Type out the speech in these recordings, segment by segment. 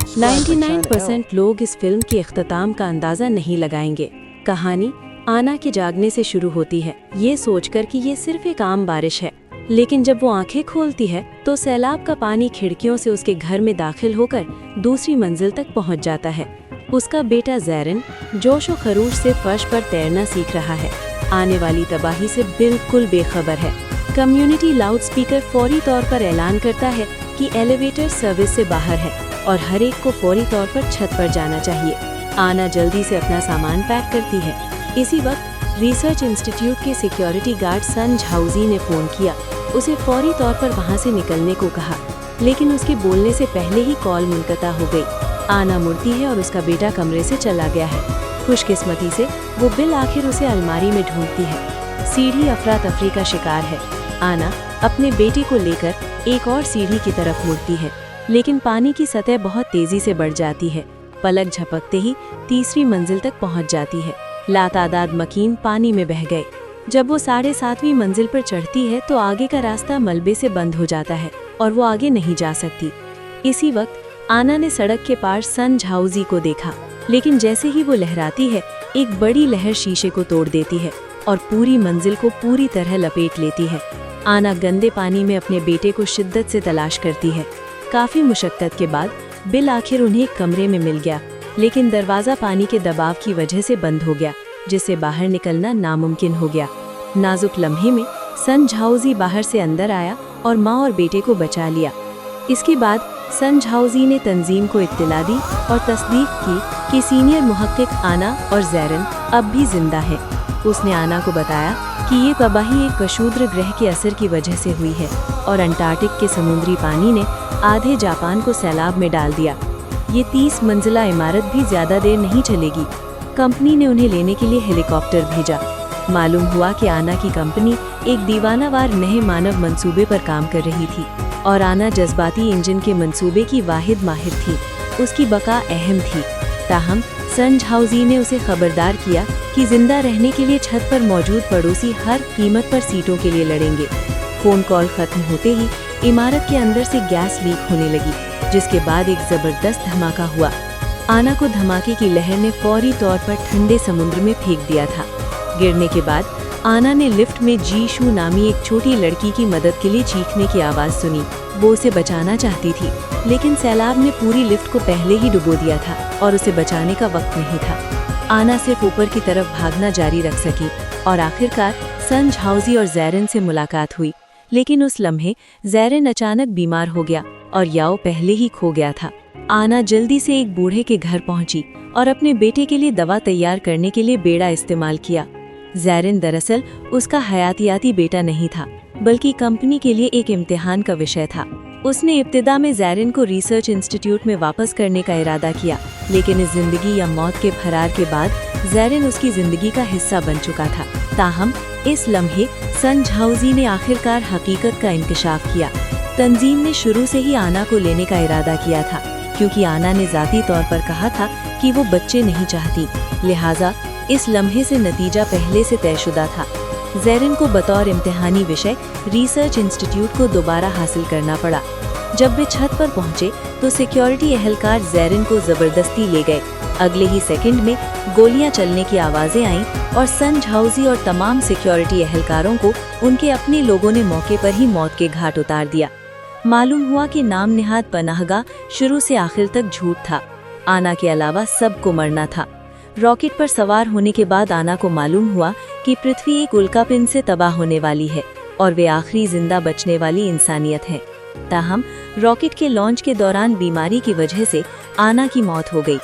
99% लोग इस फिल्म के इख्तिताम का अंदाजा नहीं लगाएंगे। कहानी आना के जागने से शुरू होती है, ये सोचकर कि ये सिर्फ एक आम बारिश है। लेकिन जब वो आंखें खोलती है तो सैलाब का पानी खिड़कियों से उसके घर में दाखिल होकर दूसरी मंजिल तक पहुंच जाता है। उसका बेटा ज़ैरिन जोश और खरूश से फर्श पर तैरना सीख रहा है, आने वाली तबाही से बिल्कुल बेखबर है। कम्युनिटी लाउडस्पीकर फौरी तौर पर ऐलान करता है कि एलिवेटर सर्विस से बाहर है और हर एक को फौरी तौर पर छत पर जाना चाहिए। आना जल्दी से अपना सामान पैक करती है। इसी वक्त रिसर्च इंस्टीट्यूट के सिक्योरिटी गार्ड सन झाउजी ने फ़ोन किया। उसे फौरी तौर पर वहां से निकलने को कहा, लेकिन उसके बोलने से पहले ही कॉल मुनक़ता हो गई। आना मुड़ती है और उसका बेटा कमरे से चला गया है। खुशकिस्मती से वो बिल आखिर उसे अलमारी में ढूंढती है। सीढ़ी अफरा तफरी का शिकार है। आना अपने बेटे को लेकर एक और सीढ़ी की तरफ मुड़ती है, लेकिन पानी की सतह बहुत तेजी से बढ़ जाती है। पलक झपकते ही तीसरी मंजिल तक पहुंच जाती है। लातादाद मकीन पानी में बह गए। जब वो 7.5वीं मंजिल पर चढ़ती है तो आगे का रास्ता मलबे से बंद हो जाता है और वो आगे नहीं जा सकती। इसी वक्त आना ने सड़क के पार सन झाउजी को देखा, लेकिन जैसे ही वो लहराती है एक बड़ी लहर शीशे को तोड़ देती है और पूरी मंजिल को पूरी तरह लपेट लेती है। आना गंदे पानी में अपने बेटे को शिद्दत से तलाश करती है। काफी मुशक्कत के बाद बिल आखिर उन्हें एक कमरे में मिल गया, लेकिन दरवाजा पानी के दबाव की वजह से बंद हो गया, जिससे बाहर निकलना नामुमकिन हो गया। नाजुक लम्हे में सन झाउजी बाहर से अंदर आया और माँ और बेटे को बचा लिया। इसके बाद सन झाउजी ने तंजीम को इत्तला दी और तस्दीक की कि सीनियर मुहक्किक आना और ज़ैरिन अब भी जिंदा हैं। उसने आना को बताया कि ये तबाही एक कशूद्र ग्रह के असर की वजह से हुई है और अंटार्कटिक के समुद्री पानी ने आधे जापान को सैलाब में डाल दिया। ये 30 मंजिला इमारत भी ज्यादा देर नहीं चलेगी। कंपनी ने उन्हें लेने के लिए हेलीकॉप्टर भेजा। मालूम हुआ कि आना की कंपनी एक दीवानावार नए मानव मंसूबे पर काम कर रही थी और आना जज्बाती इंजन के मंसूबे की वाहिद माहिर थी। उसकी बका अहम थी। ताहम सन झाउजी ने उसे खबरदार किया कि जिंदा रहने के लिए छत पर मौजूद पड़ोसी हर कीमत पर सीटों के लिए लड़ेंगे। फोन कॉल खत्म होते ही इमारत के अंदर से गैस लीक होने लगी, जिसके बाद एक जबरदस्त धमाका हुआ। आना को धमाके की लहर ने फौरी तौर पर ठंडे समुद्र में फेंक दिया था। गिरने के बाद आना ने लिफ्ट में जीशू नामी एक छोटी लड़की की मदद के लिए चीखने की आवाज सुनी। वो उसे बचाना चाहती थी, लेकिन सैलाब ने पूरी लिफ्ट को पहले ही डुबो दिया था और उसे बचाने का वक्त नहीं था। आना सिर्फ ऊपर की तरफ भागना जारी रख सकी और आखिरकार सन झाउजी और ज़ैरिन से मुलाकात हुई। लेकिन उस लम्हे ज़ैरिन अचानक बीमार हो गया और याओ पहले ही खो गया था। आना जल्दी से एक बूढ़े के घर पहुंची और अपने बेटे के लिए दवा तैयार करने के लिए बेड़ा इस्तेमाल किया। ज़ैरिन दरअसल उसका हयातियाती बेटा नहीं था, बल्कि कंपनी के लिए एक इम्तिहान का विषय था। उसने इब्तिदा में ज़ैरिन को रिसर्च इंस्टीट्यूट में वापस करने का इरादा किया, लेकिन इस जिंदगी या मौत के फरार के बाद ज़ैरिन उसकी जिंदगी का हिस्सा बन चुका था। ताहम इस लम्हे सन झाउजी ने आखिरकार हकीकत का इंकशाफ किया। तंजीम ने शुरू से ही आना को लेने का इरादा किया था, क्योंकि आना ने ज़ाती तौर पर कहा था कि वो बच्चे नहीं चाहती। लिहाजा इस लम्हे से नतीजा पहले से तयशुदा था। ज़ैरिन को बतौर इम्तिहानी विषय रिसर्च इंस्टीट्यूट को दोबारा हासिल करना पड़ा। जब वे छत पर पहुंचे तो सिक्योरिटी एहलकार ज़ैरिन को जबरदस्ती ले गए। अगले ही सेकंड में गोलियां चलने की आवाजें आईं और सन झाउजी और तमाम सिक्योरिटी एहलकारों को उनके अपने लोगों ने मौके पर ही मौत के घाट उतार दिया। मालूम हुआ कि नाम निहाद पनाहगाह शुरू से आखिर तक झूठ था। आना के अलावा सबको मरना था। रॉकेट पर सवार होने के बाद आना को मालूम हुआ कि पृथ्वी एक उल्कापिंड से तबाह होने वाली है और वे आखिरी जिंदा बचने वाली इंसानियत है। ताहम रॉकेट के लॉन्च के दौरान बीमारी की वजह से आना की मौत हो गई।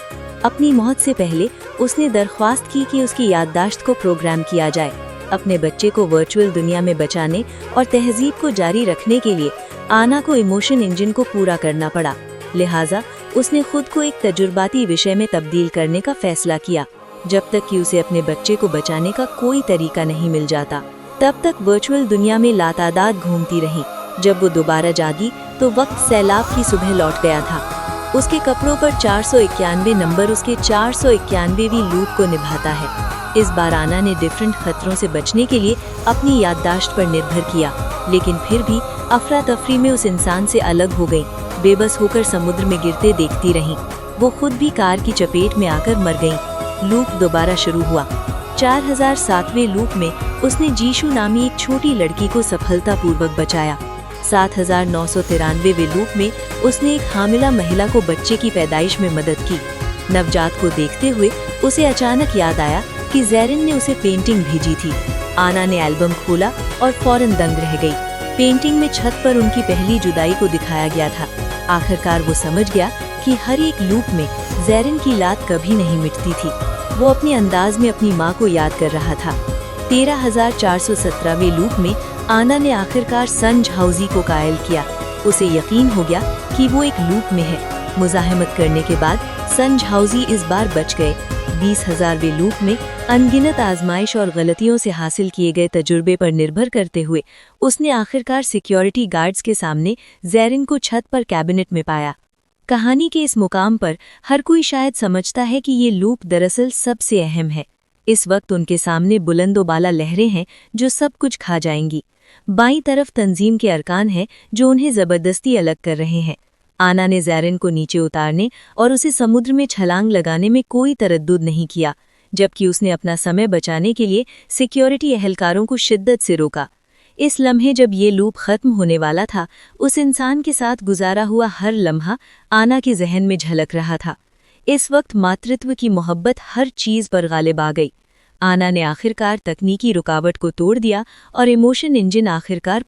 अपनी मौत से पहले उसने दरख्वास्त की कि उसकी याददाश्त को प्रोग्राम किया जाए। अपने बच्चे को वर्चुअल दुनिया में बचाने और तहजीब को जारी रखने के लिए आना को इमोशन इंजन को पूरा करना पड़ा। लिहाजा उसने खुद को एक तजुर्बाती विषय में तब्दील करने का फैसला किया। जब तक कि उसे अपने बच्चे को बचाने का कोई तरीका नहीं मिल जाता, तब तक वर्चुअल दुनिया में लातादाद घूमती रही। जब वो दोबारा जागी तो वक्त सैलाब की सुबह लौट गया था। उसके कपड़ों पर 491 नंबर उसके 491वीं लूप को निभाता है। इस बार आना ने डिफरेंट खतरों से बचने के लिए अपनी याददाश्त पर निर्भर किया, लेकिन फिर भी अफरा तफरी में उस इंसान से अलग हो गई। बेबस होकर समुद्र में गिरते देखती रहीं। वो खुद भी कार की चपेट में आकर मर गईं। लूप दोबारा शुरू हुआ। 4007वें लूप में उसने जीशु नामी एक छोटी लड़की को सफलतापूर्वक बचाया। 7993वें लूप में उसने एक हामिला महिला को बच्चे की पैदाइश में मदद की। नवजात को देखते हुए उसे अचानक याद आया कि ज़ेरिन ने उसे पेंटिंग भेजी थी। आना ने एल्बम खोला और फौरन दंग रह गई। पेंटिंग में छत पर उनकी पहली जुदाई को दिखाया गया था। आखिरकार वो समझ गया कि हर एक लूप में ज़ेरिन की लात कभी नहीं मिटती थी। वो अपने अंदाज में अपनी माँ को याद कर रहा था। 13417वें लूप में आना ने आखिरकार संझाउजी को कायल किया। उसे यकीन हो गया कि वो एक लूप में है। मुज़ाहमत करने के बाद संझाउजी इस बार बच गए। 20,000वें लूप में अनगिनत आजमाइश और गलतियों से हासिल किए गए तजुर्बे पर निर्भर करते हुए उसने आखिरकार सिक्योरिटी गार्ड्स के सामने ज़ेरिन को छत पर कैबिनेट में पाया। कहानी के इस मुकाम पर हर कोई शायद समझता है कि ये लूप दरअसल सबसे अहम है। इस वक्त उनके सामने बुलंदोबाला लहरें हैं जो सब कुछ खा जाएंगी। बाईं तरफ तंजीम के अरकान हैं जो उन्हें जबरदस्ती अलग कर रहे हैं। आना ने ज़ेरिन को नीचे उतारने और उसे समुद्र में छलांग लगाने में कोई तरद्दुद नहीं किया, जबकि उसने अपना समय बचाने के लिए सिक्योरिटी एहलकारों को शिद्दत से रोका। इस लम्हे जब ये लूप खत्म होने वाला था, उस इंसान के साथ गुजारा हुआ हर लम्हा आना के जहन में झलक रहा था। इस वक्त मातृत्व की मोहब्बत हर चीज़ पर गालिब आ गई। आना ने आखिरकार तकनीकी रुकावट को तोड़ दिया और इमोशन इंजन आखिरकार